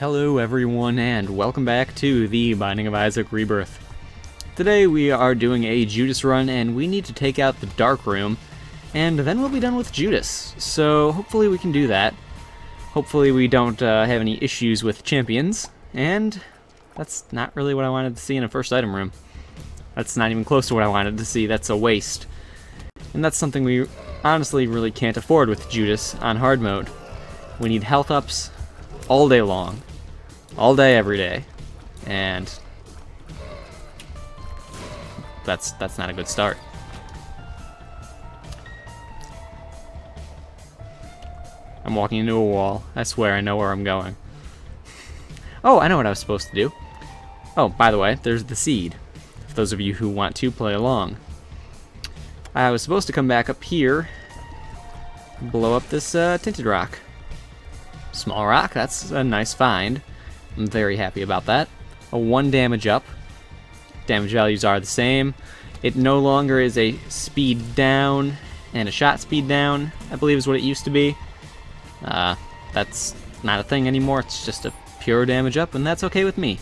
Hello everyone and welcome back to the Binding of Isaac Rebirth. Today we are doing a Judas run and we need to take out the dark room and then we'll be done with Judas. So hopefully we can do that. Hopefully we don't have any issues with champions, and that's not really what I wanted to see in a first item room. That's not even close to what I wanted to see. That's a waste. And that's something we honestly really can't afford with Judas on hard mode. We need health ups all day long. All day, every day. And that's not a good start. I'm walking into a wall. I swear I know where I'm going. Oh, I know what I was supposed to do. Oh, by the way, there's the seed. For those of you who want to play along. I was supposed to come back up here, blow up this tinted rock. Small rock, that's a nice find. I'm very happy about that. A 1 damage up. Damage values are the same. It no longer is a speed down and a shot speed down, I believe is what it used to be. That's not a thing anymore. It's just a pure damage up, and that's okay with me.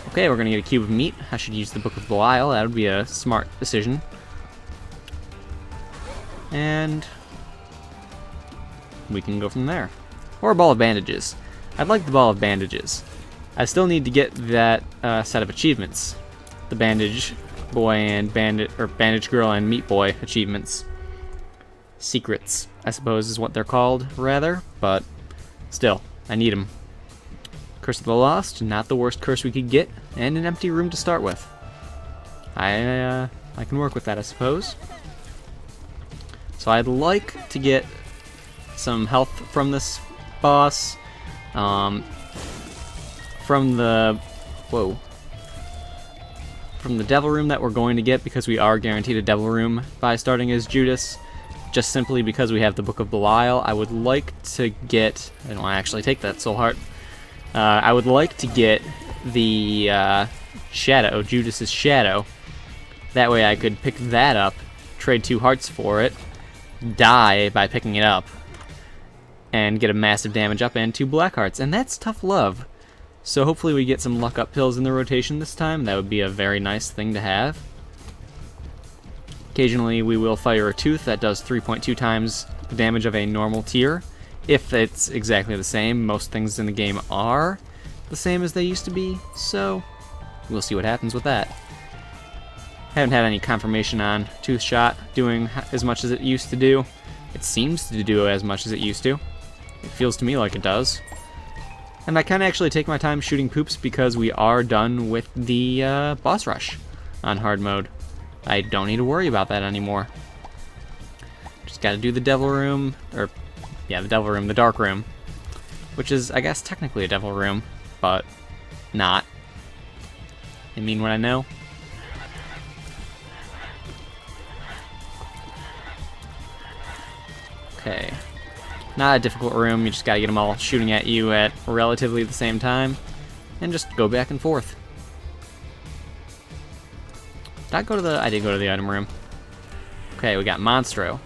Okay, we're gonna get a cube of meat. I should use the Book of Belial. That would be a smart decision. And we can go from there. Or a ball of bandages. I'd like the ball of bandages. I still need to get that set of achievements. The bandage boy and bandage girl and meat boy achievements. Secrets, I suppose is what they're called, rather, but still, I need them. Curse of the Lost, not the worst curse we could get, and an empty room to start with. I can work with that, I suppose. So I'd like to get some health from this boss, from the devil room that we're going to get, because we are guaranteed a devil room by starting as Judas, just simply because we have the Book of Belial. I would like to get, I don't want to actually take that soul heart, I would like to get the shadow, Judas's shadow. That way I could pick that up, trade 2 hearts for it, die by picking it up, and get a massive damage up and 2 black hearts, and that's tough love. So hopefully we get some luck up pills in the rotation this time. That would be a very nice thing to have. Occasionally we will fire a tooth that does 3.2 times the damage of a normal tier, if it's exactly the same. Most things in the game are the same as they used to be, so we'll see what happens with that. Haven't had any confirmation on tooth shot doing as much as it used to do. It seems to do as much as it used to. It feels to me like it does. And I can actually take my time shooting poops because we are done with the boss rush on hard mode. I don't need to worry about that anymore. Just gotta do the devil room, or yeah, the devil room, the dark room, which is, I guess, technically a devil room, but not. I mean what I know. Okay. Not a difficult room, you just gotta get them all shooting at you at relatively the same time, and just go back and forth. I did go to the item room. Okay, we got Monstro.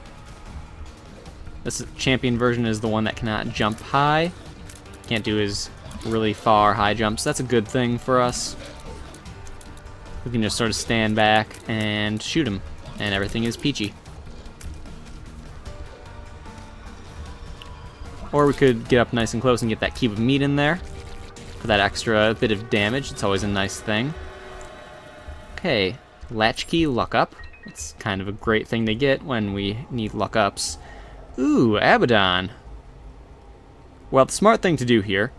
This champion version is the one that cannot jump high. Can't do his really far high jumps. That's a good thing for us. We can just sort of stand back and shoot him, and everything is peachy. Or we could get up nice and close and get that cube of meat in there for that extra bit of damage. It's always a nice thing. Okay, latchkey luck up. It's kind of a great thing to get when we need luck ups. Ooh, Abaddon. Well, the smart thing to do here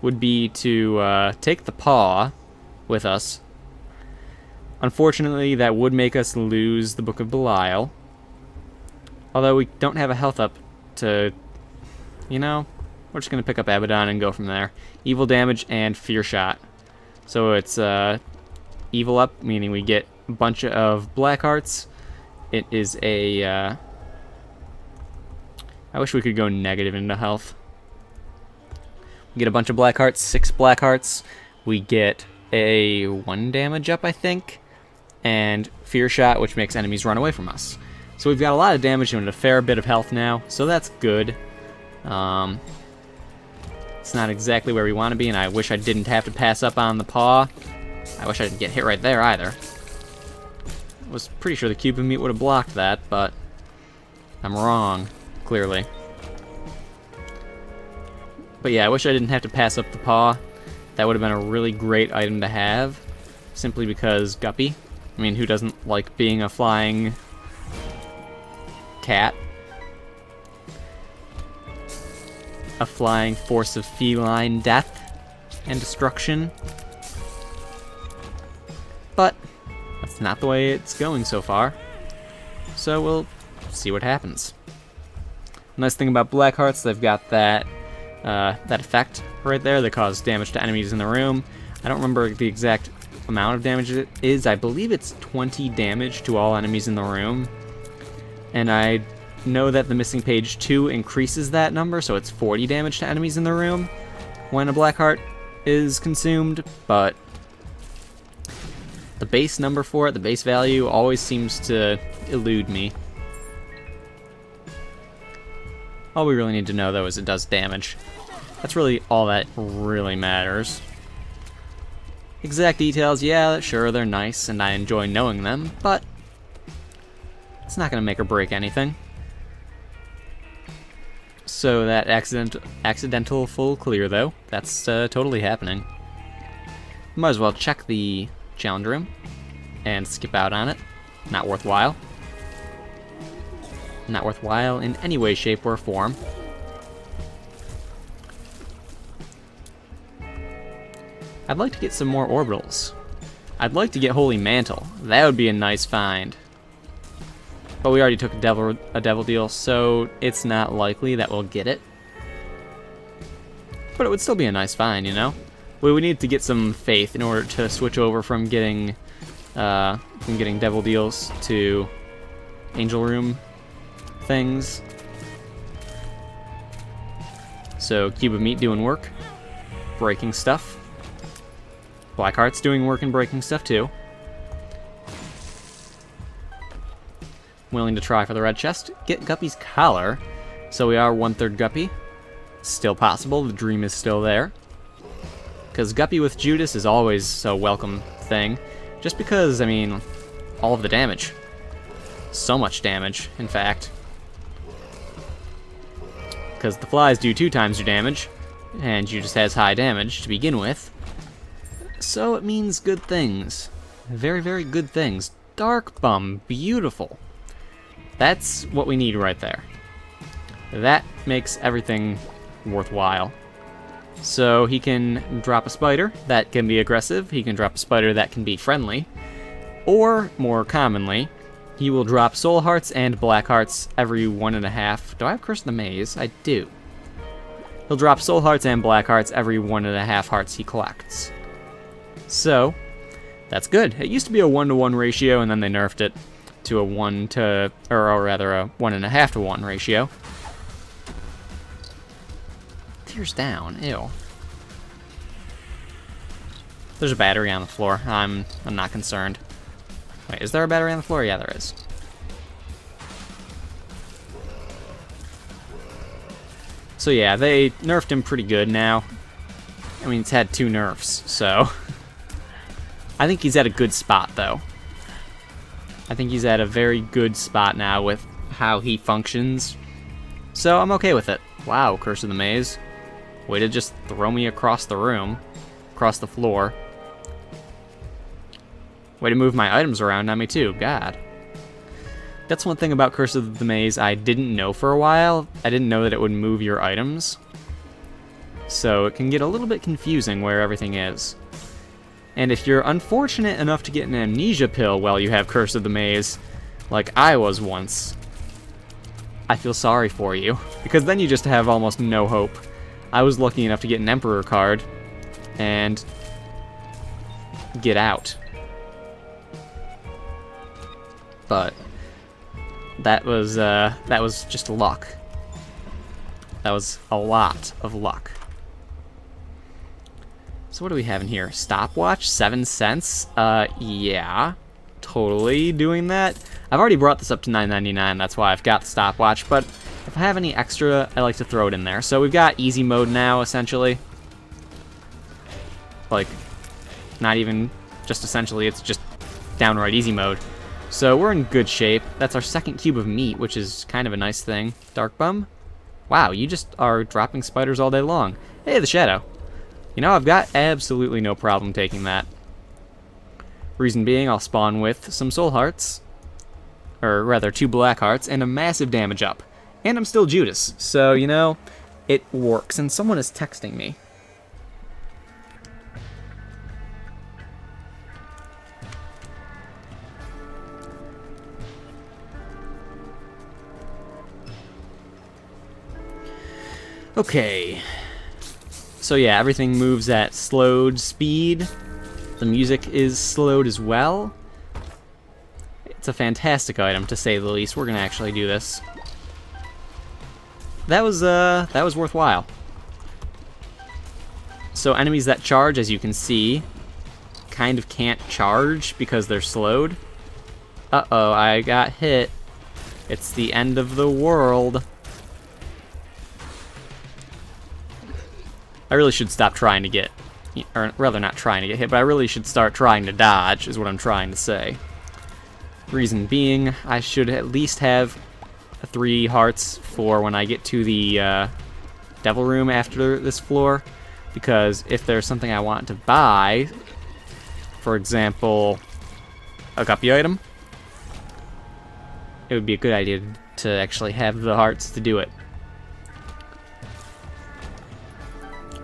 would be to take the paw with us. Unfortunately, that would make us lose the Book of Belial. Although we don't have a health up to... You know, we're just going to pick up Abaddon and go from there. Evil damage and fear shot. So it's evil up, meaning we get a bunch of black hearts. It is a... I wish we could go negative into health. We get a bunch of black hearts, 6 black hearts. We get a 1 damage up, I think. And fear shot, which makes enemies run away from us. So we've got a lot of damage and a fair bit of health now, so that's good. It's not exactly where we want to be, and I wish I didn't have to pass up on the paw. I wish I didn't get hit right there either. I was pretty sure the cube of meat would have blocked that, but I'm wrong, clearly. But yeah, I wish I didn't have to pass up the paw. That would have been a really great item to have, simply because Guppy. I mean, who doesn't like being a flying cat? A flying force of feline death and destruction. But that's not the way it's going so far. So we'll see what happens. Nice thing about black hearts, they've got that that effect right there that causes damage to enemies in the room. I don't remember the exact amount of damage it is. I believe it's 20 damage to all enemies in the room. And I know that the missing page 2 increases that number, so it's 40 damage to enemies in the room when a black heart is consumed, but the base number for it, the base value, always seems to elude me. All we really need to know, though, is it does damage. That's really all that really matters. Exact details, yeah, sure, they're nice, and I enjoy knowing them, but it's not going to make or break anything. So that accidental full clear, though, that's totally happening. Might as well check the challenge room and skip out on it. Not worthwhile. Not worthwhile in any way, shape, or form. I'd like to get some more orbitals. I'd like to get Holy Mantle. That would be a nice find. But we already took a devil deal, so it's not likely that we'll get it. But it would still be a nice find, you know? We would need to get some faith in order to switch over from getting devil deals to angel room things. So cube of meat doing work, breaking stuff. Black heart's doing work and breaking stuff too. Willing to try for the red chest. Get Guppy's collar. So we are 1/3 Guppy. Still possible. The dream is still there. Because Guppy with Judas is always a welcome thing. Just because, I mean, all of the damage. So much damage, in fact. Because the flies do 2 times your damage. And Judas has high damage to begin with. So it means good things. Very, very good things. Dark Bum. Beautiful. That's what we need right there. That makes everything worthwhile. So he can drop a spider that can be aggressive. He can drop a spider that can be friendly. Or, more commonly, he will drop soul hearts and black hearts every 1.5. Do I have Curse of the Maze? I do. He'll drop soul hearts and black hearts every 1.5 hearts he collects. So, that's good. It used to be a 1-to-1 ratio, and then they nerfed it to a 1.5 to 1 ratio. Tears down, ew. There's a battery on the floor. I'm not concerned. Wait, is there a battery on the floor? Yeah, there is. So yeah, they nerfed him pretty good now. I mean, it's had 2 nerfs, so I think he's at a good spot, though. I think he's at a very good spot now with how he functions. So I'm okay with it. Wow, Curse of the Maze. Way to just throw me across the room. Across the floor. Way to move my items around on me too, God. That's one thing about Curse of the Maze I didn't know for a while. I didn't know that it would move your items. So it can get a little bit confusing where everything is. And if you're unfortunate enough to get an amnesia pill while you have Curse of the Maze, like I was once, I feel sorry for you, because then you just have almost no hope. I was lucky enough to get an Emperor card and get out. But that was just luck. That was a lot of luck. So what do we have in here? Stopwatch, 7 cents. Yeah, totally doing that. I've already brought this up to $9.99. That's why I've got the stopwatch. But If I have any extra, I like to throw it in there. So we've got easy mode now, essentially. Like, not even just essentially, it's just downright easy mode. So we're in good shape. That's our second cube of meat, which is kind of a nice thing. Dark Bum? Wow, you just are dropping spiders all day long. Hey, the Shadow. You know, I've got absolutely no problem taking that. Reason being, I'll spawn with some soul hearts. Or rather, 2 black hearts, and a massive damage up. And I'm still Judas, so, you know, it works. And someone is texting me. Okay. So yeah, everything moves at slowed speed. The music is slowed as well. It's a fantastic item, to say the least. We're gonna actually do this. That was worthwhile. So enemies that charge, as you can see, kind of can't charge because they're slowed. Uh-oh, I got hit. It's the end of the world. I really should stop trying to get, or rather not trying to get hit, but I really should start trying to dodge, is what I'm trying to say. Reason being, I should at least have 3 hearts for when I get to the devil room after this floor, because if there's something I want to buy, for example, a Guppy item, it would be a good idea to actually have the hearts to do it.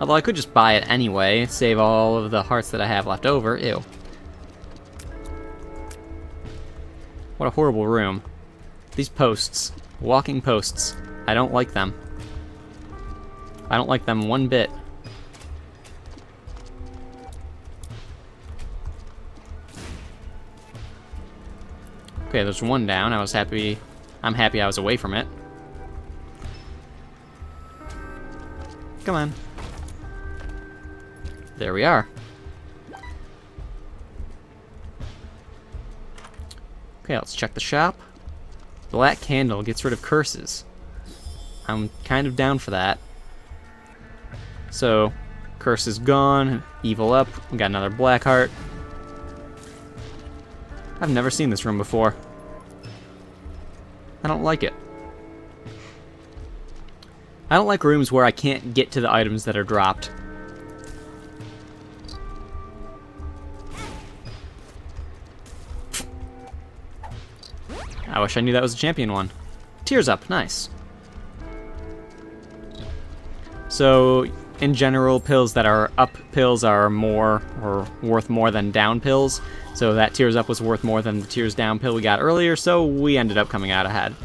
Although I could just buy it anyway, save all of the hearts that I have left over. Ew. What a horrible room. These posts. Walking posts. I don't like them. I don't like them one bit. Okay, there's one down. I'm happy I was away from it. Come on. There we are. Okay, let's check the shop. Black candle gets rid of curses. I'm kind of down for that. So, curse is gone, evil up, we got another black heart. I've never seen this room before. I don't like it. I don't like rooms where I can't get to the items that are dropped. I wish I knew that was a champion one. Tears up, nice. So, in general, pills that are up pills are more, or worth more than down pills. So that tears up was worth more than the tears down pill we got earlier, so we ended up coming out ahead.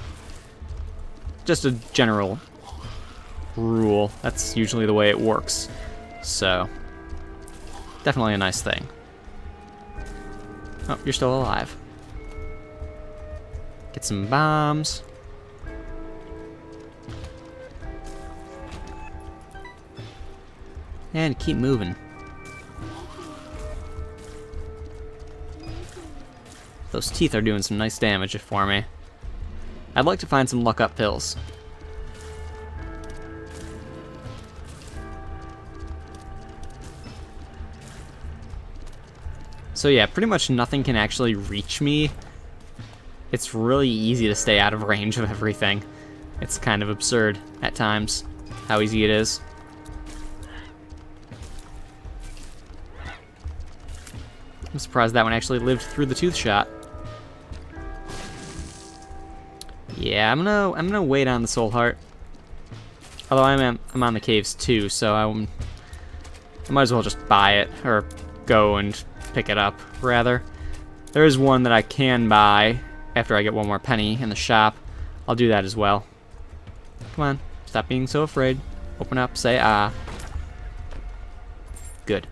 Just a general rule. That's usually the way it works. So, definitely a nice thing. Oh, you're still alive. Get some bombs. And keep moving. Those teeth are doing some nice damage for me. I'd like to find some luck up pills. So yeah, pretty much nothing can actually reach me. It's really easy to stay out of range of everything. It's kind of absurd at times how easy it is. I'm surprised that one actually lived through the tooth shot. Yeah, I'm gonna wait on the soul heart. Although I'm on the caves too, so I might as well just buy it or go and pick it up rather. There is one that I can buy after I get one more penny in the shop. I'll do that as well. Come on, stop being so afraid. Open up, say ah. Good.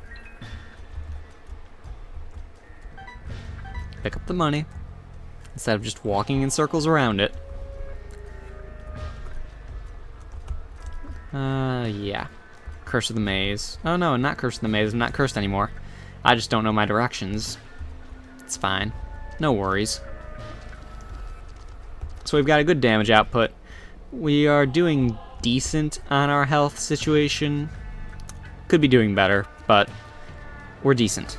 Pick up the money instead of just walking in circles around it. Yeah. Curse of the Maze. Oh no, not Curse of the Maze. I'm not cursed anymore. I just don't know my directions. It's fine. No worries. So we've got a good damage output, We are doing decent on our health situation. Could be doing better, but we're decent.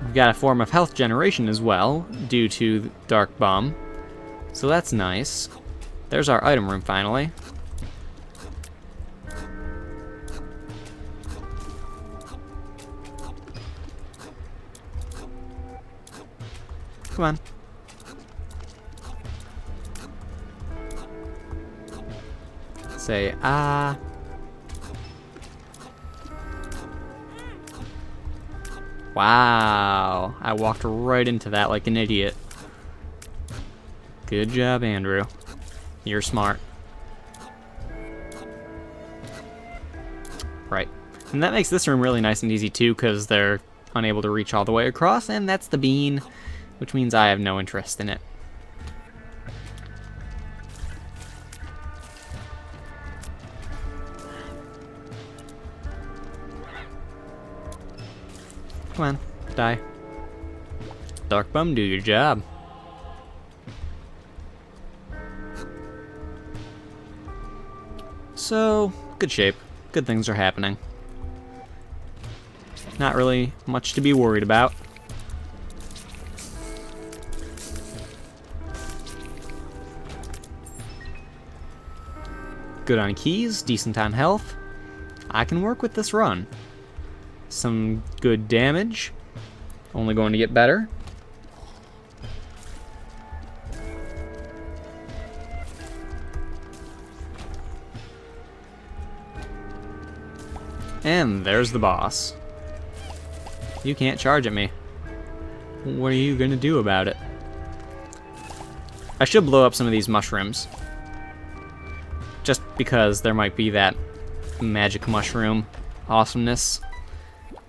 We've got a form of health generation as well, due to Dark Bum. So that's nice. There's our item room, finally. Come on. Say, ah. Wow. I walked right into that like an idiot. Good job, Andrew. You're smart. Right. And that makes this room really nice and easy too, because they're unable to reach all the way across, and that's the bean, which means I have no interest in it. Come on, die. Dark Bum, do your job. So, good shape. Good things are happening. Not really much to be worried about. Good on keys, decent on health. I can work with this run. Some good damage. Only going to get better. And there's the boss. You can't charge at me. What are you gonna do about it? I should blow up some of these mushrooms. Just because there might be that magic mushroom awesomeness.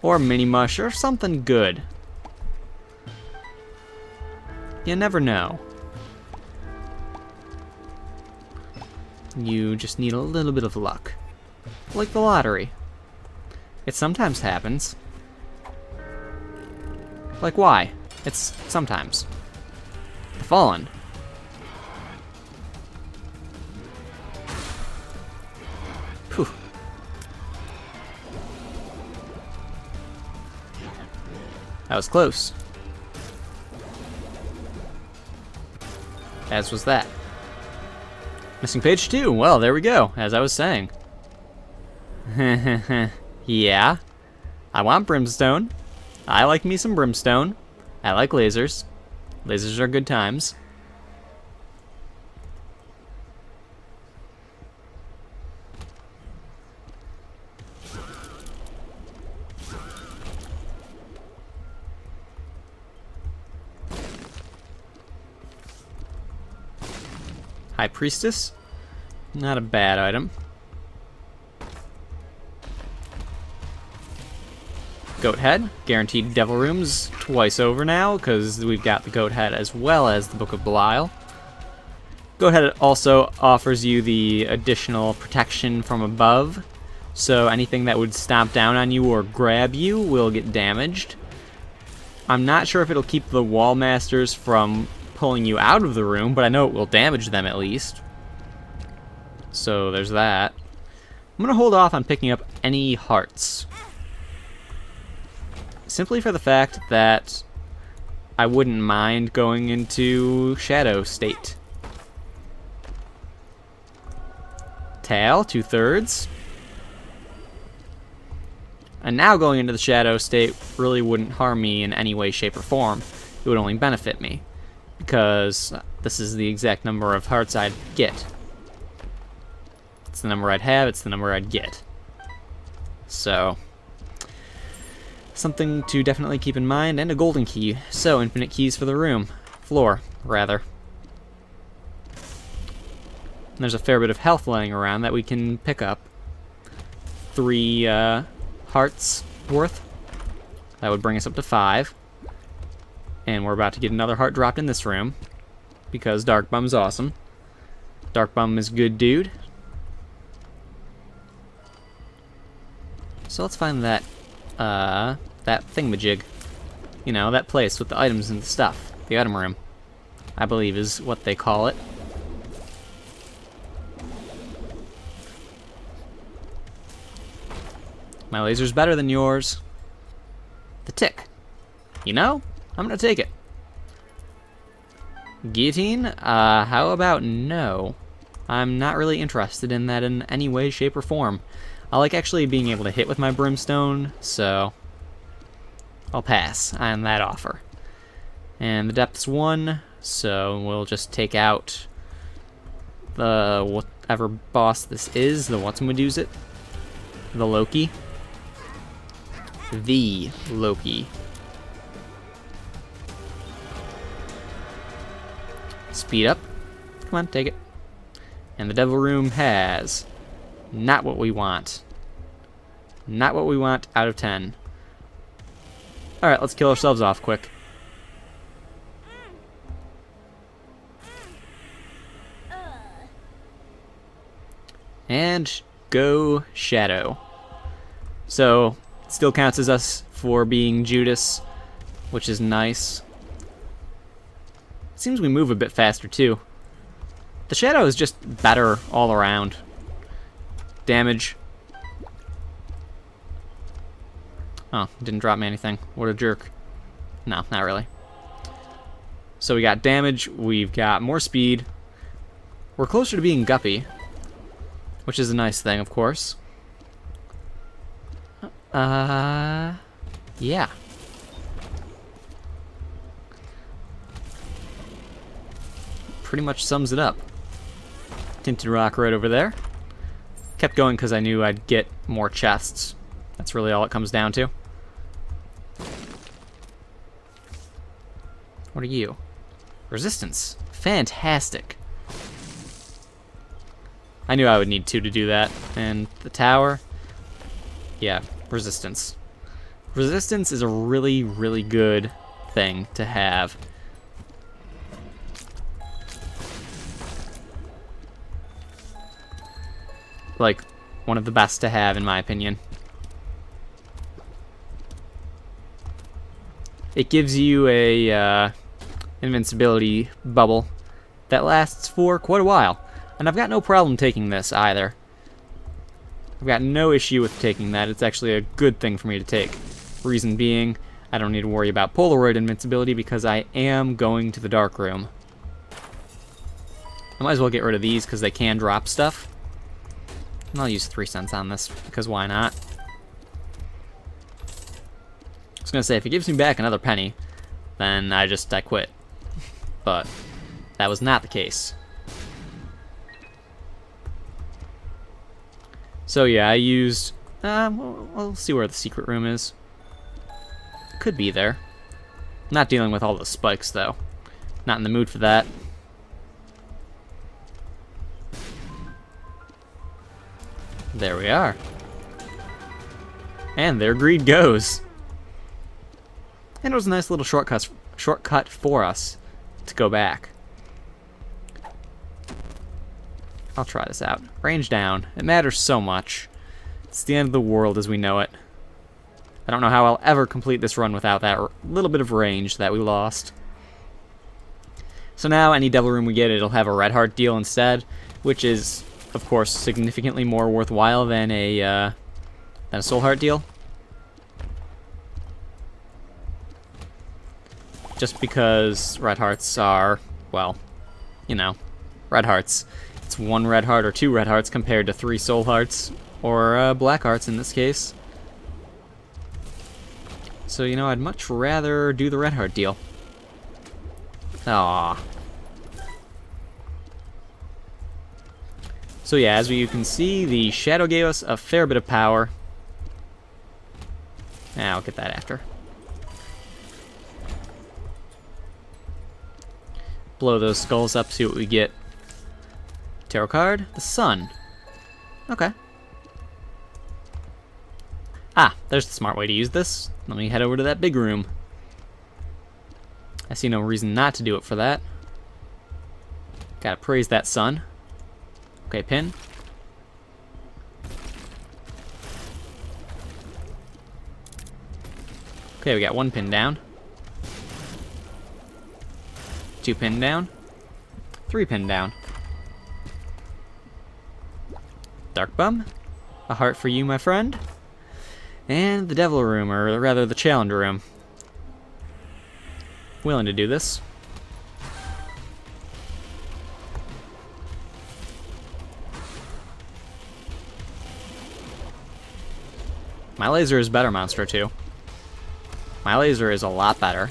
Or mini mush, or something good. You never know. You just need a little bit of luck. Like the lottery. It sometimes happens. Like why? It's sometimes. The Fallen. Whew. That was close. As was that. Missing page 2. Well, there we go, as I was saying. Yeah. I want brimstone. I like me some brimstone. I like lasers. Lasers are good times. High Priestess. Not a bad item. Goat Head. Guaranteed devil rooms twice over now, because we've got the Goat Head as well as the Book of Belial. Goat Head also offers you the additional protection from above, so anything that would stomp down on you or grab you will get damaged. I'm not sure if it'll keep the Wall Masters from pulling you out of the room, but I know it will damage them at least. So there's that. I'm going to hold off on picking up any hearts. Simply for the fact that I wouldn't mind going into Shadow State. Tail, 2/3. And now going into the Shadow State really wouldn't harm me in any way, shape, or form. It would only benefit me, because this is the exact number of hearts I'd get. It's the number I'd have, it's the number I'd get. So, something to definitely keep in mind, and a golden key. So, infinite keys for the room. Floor, rather. And there's a fair bit of health laying around that we can pick up. 3 hearts worth. That would bring us up to 5. And we're about to get another heart dropped in this room, because Dark Bum's awesome. Dark Bum is good dude. So let's find that that thingamajig. You know, that place with the items and the stuff. The item room, I believe is what they call it. My laser's better than yours. The tick. You know, I'm gonna take it. Guillotine? How about no? I'm not really interested in that in any way, shape, or form. I like actually being able to hit with my brimstone, so I'll pass on that offer. And the depth's 1, so we'll just take out the whatever boss this is, the What's-Medusa, the Loki. The Loki. Speed up. Come on, take it. And the Devil Room has not what we want. Not what we want out of 10. Alright, let's kill ourselves off quick. And go Shadow. So, it still counts as us for being Judas, which is nice. Seems we move a bit faster too. The Shadow is just better all around. Damage. Oh, didn't drop me anything. What a jerk. No, not really. So we got damage, we've got more speed. We're closer to being Guppy, which is a nice thing, of course. Yeah. Pretty much sums it up. Tinted rock right over there. Kept going because I knew I'd get more chests. That's really all it comes down to. What are you? Resistance. Fantastic. I knew I would need 2 to do that. And the tower. Yeah, resistance. Resistance is a really, really good thing to have. Like, one of the best to have, in my opinion. It gives you a invincibility bubble that lasts for quite a while. And I've got no problem taking this either. I've got no issue with taking that. It's actually a good thing for me to take. Reason being, I don't need to worry about Polaroid invincibility because I am going to the dark room. I might as well get rid of these because they can drop stuff. And I'll use 3 cents on this because why not? I was gonna say if it gives me back another penny, then I quit. But that was not the case. So yeah, I used. We'll see where the secret room is. Could be there. Not dealing with all the spikes though. Not in the mood for that. There we are. And there greed goes. And it was a nice little shortcut for us to go back. I'll try this out. Range down. It matters so much. It's the end of the world as we know it. I don't know how I'll ever complete this run without that little bit of range that we lost. So now any Devil Room we get, it'll have a red heart deal instead, which is, of course, significantly more worthwhile than a soul heart deal. Just because red hearts are, well, you know, red hearts. It's 1 red heart or 2 red hearts compared to 3 soul hearts, or black hearts in this case. So, you know, I'd much rather do the red heart deal. Aww. So yeah, as you can see, the Shadow gave us a fair bit of power. I'll get that after. Blow those skulls up, see what we get. Tarot card, the sun. Okay. Ah, there's the smart way to use this. Let me head over to that big room. I see no reason not to do it for that. Gotta praise that sun. Okay, pin. Okay, we got 1 pin down. 2 pin down. 3 pin down. Dark Bum. A heart for you, my friend. And the Devil Room, or rather the Challenger Room. Willing to do this. My laser is better, Monster 2. My laser is a lot better.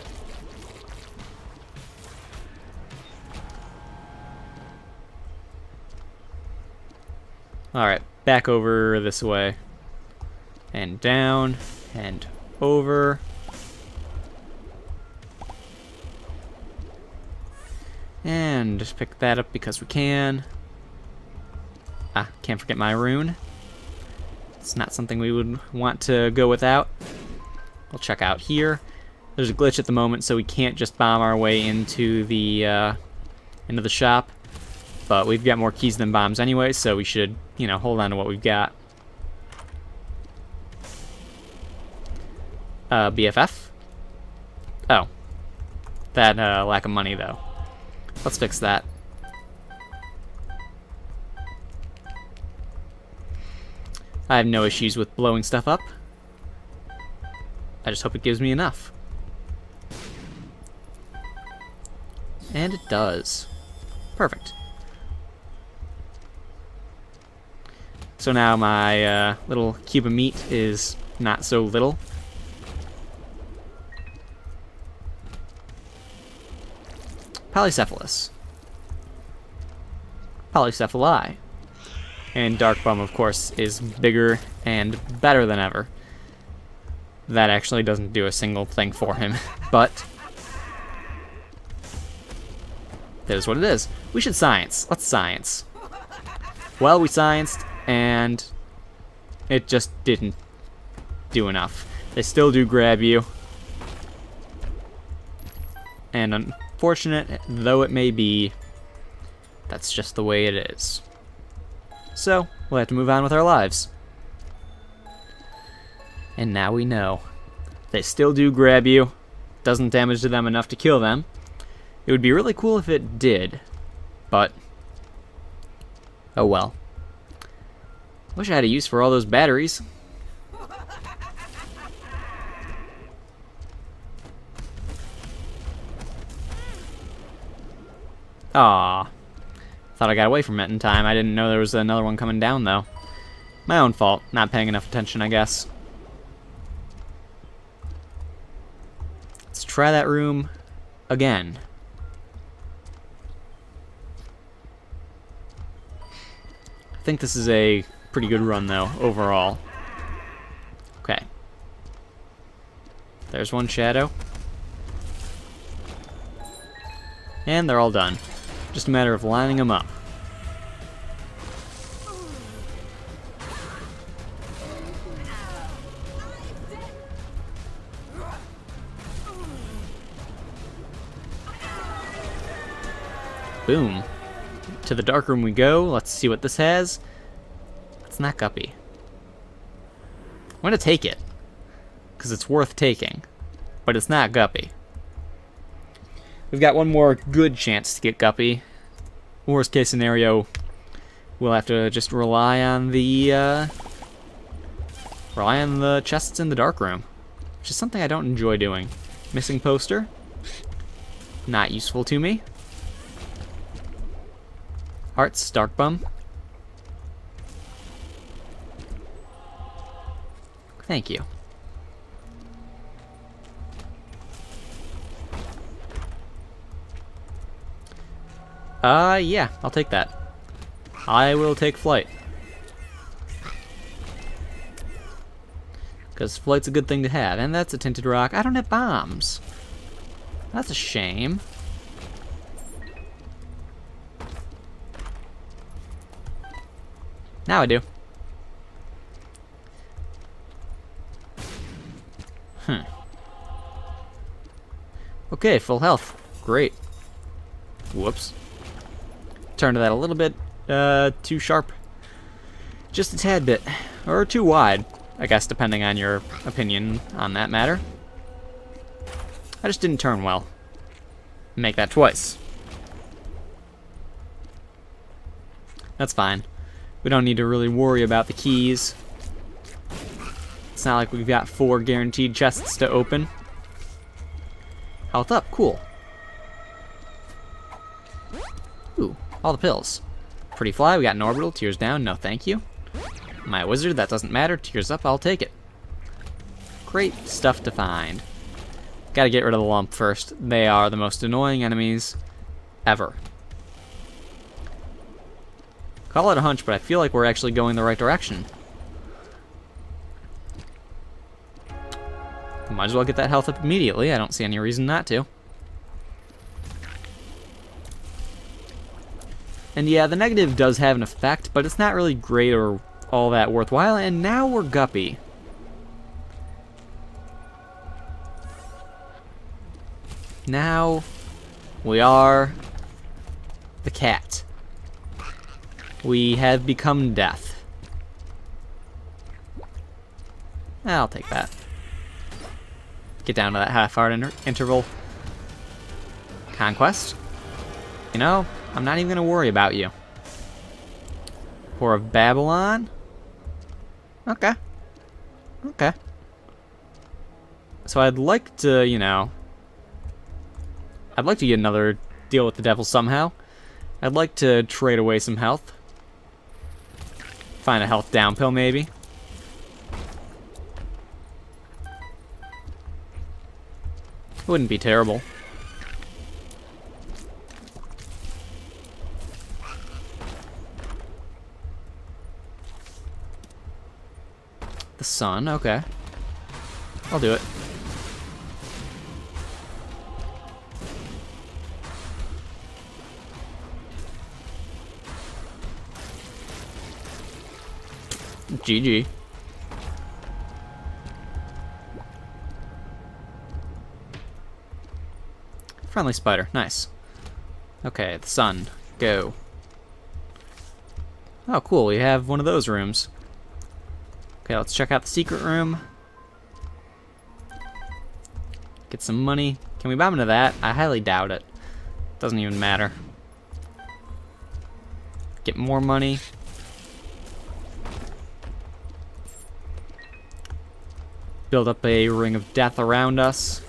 Alright, back over this way. And down, and over. And just pick that up because we can. Ah, can't forget my rune. It's not something we would want to go without. We'll check out here. There's a glitch at the moment, so we can't just bomb our way into the shop. But we've got more keys than bombs anyway, so we should, you know, hold on to what we've got. BFF? Oh. That lack of money, though. Let's fix that. I have no issues with blowing stuff up. I just hope it gives me enough. And it does. Perfect. So now my little cube of meat is not so little. Polycephalus. Polycephali. And Dark Bum, of course, is bigger and better than ever. That actually doesn't do a single thing for him, but that is what it is. We should science. Let's science. Well, we scienced, and it just didn't do enough. They still do grab you. And unfortunate though it may be, that's just the way it is. So, we'll have to move on with our lives. And now we know. They still do grab you. Doesn't damage to them enough to kill them. It would be really cool if it did. But, oh well. Wish I had a use for all those batteries. Ah, thought I got away from it in time. I didn't know there was another one coming down, though. My own fault. Not paying enough attention, I guess. Let's try that room again. I think this is a pretty good run, though, overall. Okay. There's one shadow. And they're all done. Just a matter of lining them up. Boom. To the dark room we go. Let's see what this has. It's not Guppy. I'm gonna take it, because it's worth taking. But it's not Guppy. We've got one more good chance to get Guppy. Worst case scenario, we'll have to just rely on the chests in the dark room, which is something I don't enjoy doing. Missing poster, not useful to me. Hearts, Dark Bum. Thank you. Yeah, I'll take that. I will take flight. Because flight's a good thing to have. And that's a tinted rock. I don't have bombs. That's a shame. Now I do. Okay, full health. Great. Whoops. Turned that a little bit too sharp. Just a tad bit. Or too wide, I guess, depending on your opinion on that matter. I just didn't turn well. Make that twice. That's fine. We don't need to really worry about the keys. It's not like we've got 4 guaranteed chests to open. Health up, cool. Ooh, all the pills. Pretty fly, we got an orbital, tears down, no thank you. My wizard, that doesn't matter, tears up, I'll take it. Great stuff to find. Gotta get rid of the lump first. They are the most annoying enemies ever. Call it a hunch, but I feel like we're actually going the right direction. Might as well get that health up immediately. I don't see any reason not to. And yeah, the negative does have an effect, but it's not really great or all that worthwhile. And now we're Guppy. Now we are the cat. We have become death. I'll take that. Get down to that half-hour interval. Conquest. You know, I'm not even going to worry about you. Whore of Babylon. Okay. Okay. So I'd like to, you know... I'd like to get another deal with the devil somehow. I'd like to trade away some health. Find a health down pill, maybe. Wouldn't be terrible. The sun, okay. I'll do it. GG. Friendly spider, nice. Okay, the sun, go. Oh, cool, we have one of those rooms. Okay, let's check out the secret room. Get some money. Can we bomb into that? I highly doubt it. Doesn't even matter. Get more money. Build up a ring of death around us.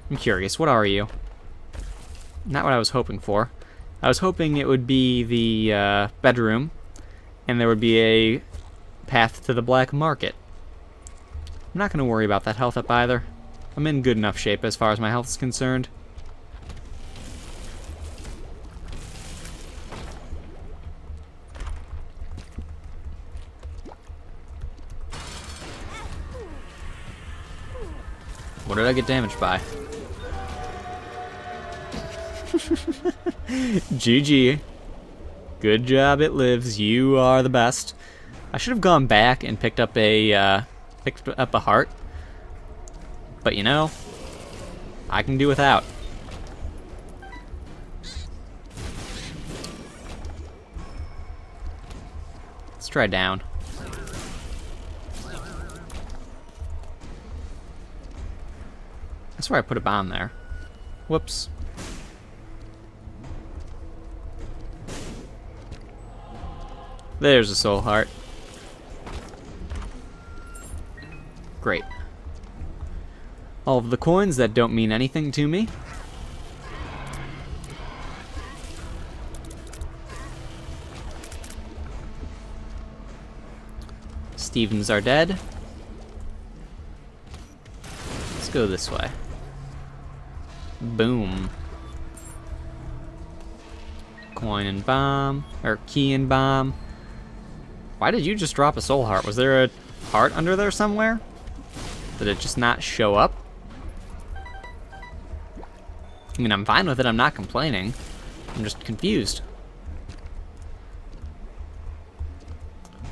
I'm curious, what are you? Not what I was hoping for. I was hoping it would be the bedroom, and there would be a path to the black market. I'm not going to worry about that health up either. I'm in good enough shape as far as my health is concerned. What did I get damaged by? GG. Good job, it lives. You are the best. I should have gone back and picked up a heart. But you know, I can do without. Let's try down. That's where I put a bomb there. Whoops. There's a soul heart. Great. All of the coins that don't mean anything to me. Stevens are dead. Let's go this way. Boom. Coin and bomb, or key and bomb. Why did you just drop a soul heart? Was there a heart under there somewhere? Did it just not show up? I mean, I'm fine with it. I'm not complaining. I'm just confused.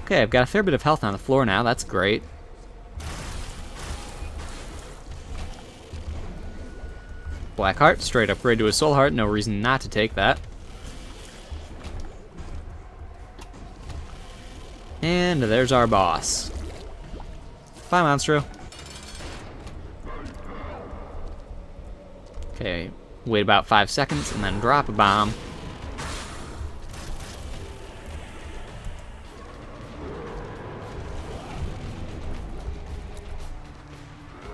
Okay, I've got a fair bit of health on the floor now. That's great. Black heart, straight upgrade to a soul heart. No reason not to take that. And there's our boss. Bye, Monstro. Okay, wait about 5 seconds and then drop a bomb.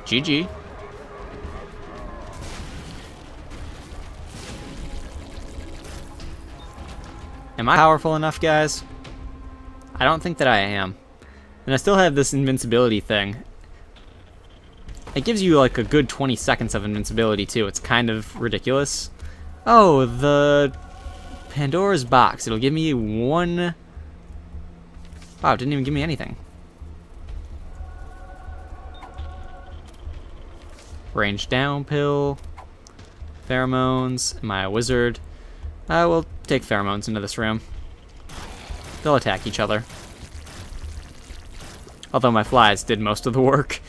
GG. Am I powerful enough, guys? I don't think that I am. And I still have this invincibility thing. It gives you like a good 20 seconds of invincibility too. It's kind of ridiculous. Oh, the Pandora's box. It'll give me one... Wow, it didn't even give me anything. Range down pill. Pheromones. Am I a wizard? We'll take pheromones into this room. They'll attack each other. Although my flies did most of the work.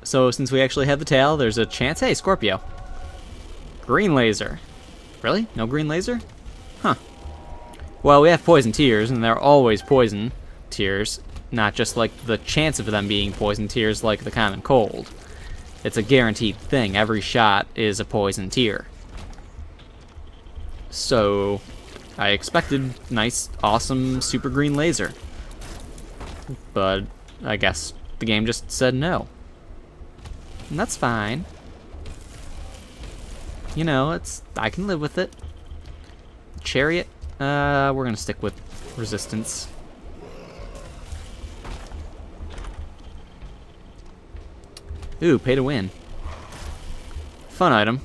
So since we actually have the tail, there's a chance... Hey, Scorpio. Green laser. Really? No green laser? Huh. Well, we have poison tears, and they're always poison tears. Not just like the chance of them being poison tears like the common cold. It's a guaranteed thing. Every shot is a poison tear. So, I expected nice, awesome, super green laser. But I guess the game just said no. And that's fine. You know, I can live with it. Chariot, we're gonna stick with resistance. Ooh, pay to win. Fun item.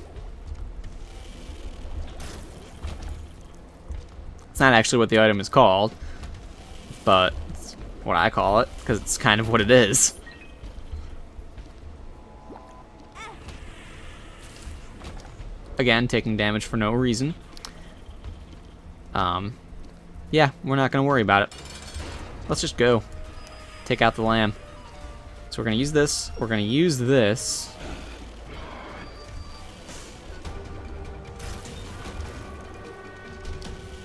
It's not actually what the item is called, but it's what I call it, because it's kind of what it is. Again, taking damage for no reason. Yeah, we're not going to worry about it. Let's just go. Take out the lamb. So we're going to use this. We're going to use this.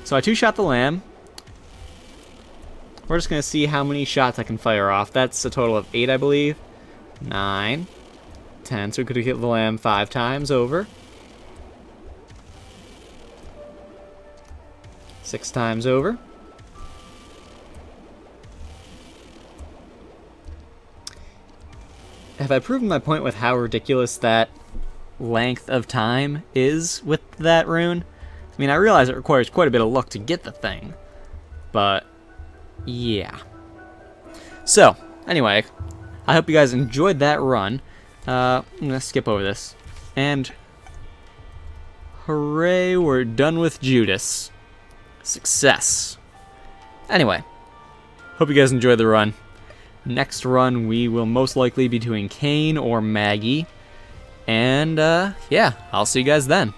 So I two-shot the lamb. We're just going to see how many shots I can fire off. That's a total of 8, I believe. 9. 10. So we could have hit the lamb 5 times over. 6 times over. Have I proven my point with how ridiculous that length of time is with that rune? I mean, I realize it requires quite a bit of luck to get the thing, but yeah. So, anyway, I hope you guys enjoyed that run. I'm gonna skip over this. And hooray, we're done with Judas. Success. Anyway, hope you guys enjoyed the run. Next run, we will most likely be doing Kane or Maggie. And, yeah, I'll see you guys then.